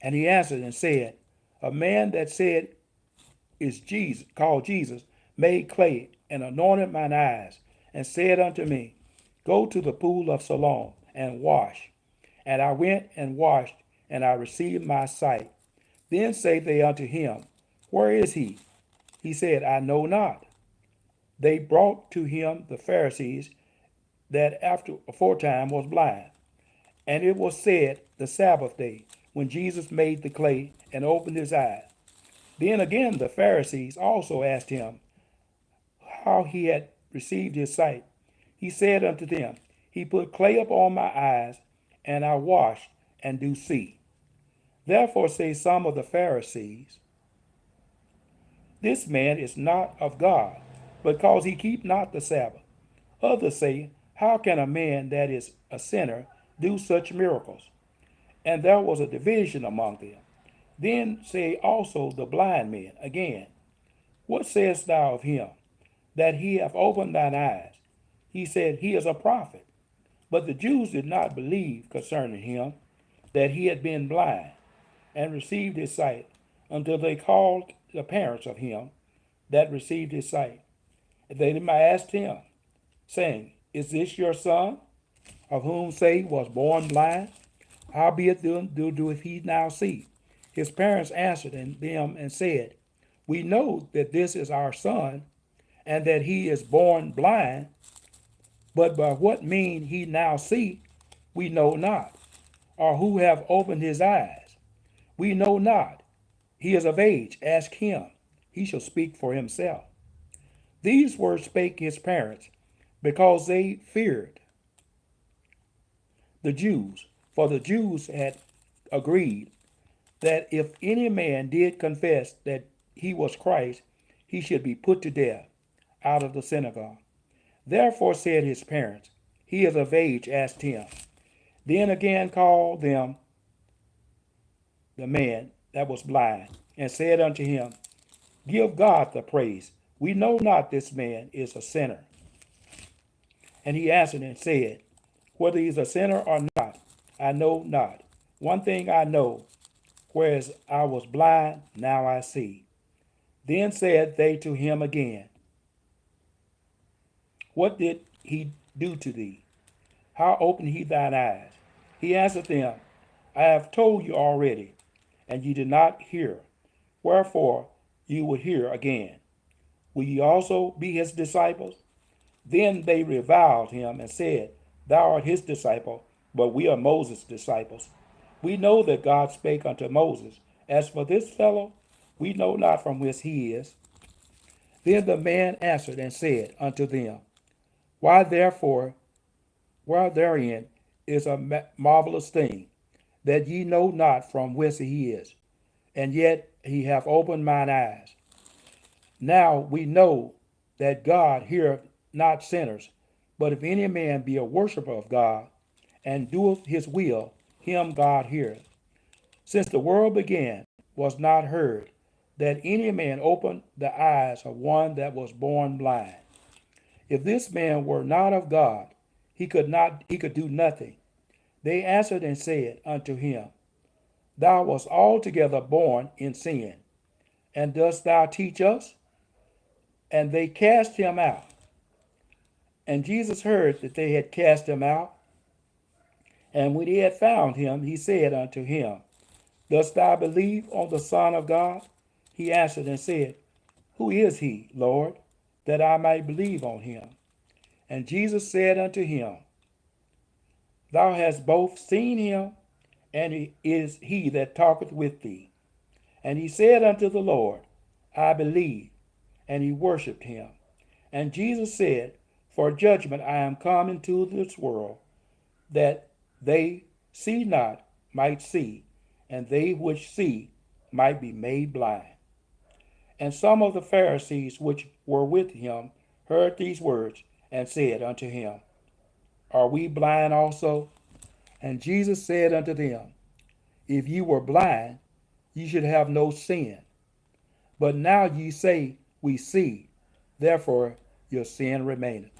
And he answered and said, A man that said is Jesus, called Jesus, made clay and anointed mine eyes, and said unto me, Go to the pool of Siloam and wash. And I went and washed, and I received my sight. Then say they unto him, Where is he? He said, I know not. They brought to him the Pharisees that aforetime was blind. And it was said the Sabbath day, when Jesus made the clay and opened his eyes. Then again the Pharisees also asked him how he had received his sight. He said unto them, He put clay upon my eyes, and I washed, and do see. Therefore say some of the Pharisees, This man is not of God, because he keep not the Sabbath. Others say, How can a man that is a sinner do such miracles? And there was a division among them. Then say also the blind men again, What sayest thou of him, that he hath opened thine eyes? He said, He is a prophet. But the Jews did not believe concerning him that he had been blind, and received his sight, until they called the parents of him that received his sight. And they asked him, saying, Is this your son, of whom say was born blind? Howbeit doeth he now see? His parents answered them and said, We know that this is our son, and that he is born blind, but by what mean he now see, we know not, or who have opened his eyes. We know not. He is of age, ask him. He shall speak for himself. These words spake his parents, because they feared the Jews, for the Jews had agreed that if any man did confess that he was Christ, he should be put to death out of the synagogue. Therefore said his parents, He is of age, asked him. Then again called them the man that was blind, and said unto him, Give God the praise. We know not this man is a sinner. And he answered and said, Whether he is a sinner or not, I know not. One thing I know, whereas I was blind, now I see. Then said they to him again, What did he do to thee? How opened he thine eyes? He answered them, I have told you already, and ye did not hear. Wherefore you would hear again. Will ye also be his disciples? Then they reviled him and said, Thou art his disciple, but we are Moses' disciples. We know that God spake unto Moses. As for this fellow, we know not from whence he is. Then the man answered and said unto them, Why therefore, why therein is a marvelous thing, that ye know not from whence he is, and yet he hath opened mine eyes. Now we know that God heareth not sinners, but if any man be a worshipper of God, and doeth his will, him God heareth. Since the world began, was not heard that any man opened the eyes of one that was born blind. If this man were not of God, he could do nothing. They answered and said unto him, Thou wast altogether born in sin, and dost thou teach us? And they cast him out. And Jesus heard that they had cast him out. And when he had found him, he said unto him, Dost thou believe on the Son of God? He answered and said, Who is he, Lord, that I might believe on him? And Jesus said unto him, Thou hast both seen him, and it is he that talketh with thee. And he said unto the Lord, I believe. And he worshipped him. And Jesus said, For judgment I am come into this world, that they see not might see, and they which see might be made blind. And some of the Pharisees which were with him heard these words, and said unto him, Are we blind also? And Jesus said unto them, If ye were blind, ye should have no sin. But now ye say, We see, therefore your sin remaineth.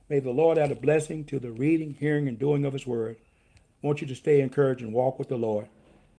May the Lord add a blessing to the reading, hearing, and doing of his word. I want you to stay encouraged and walk with the Lord.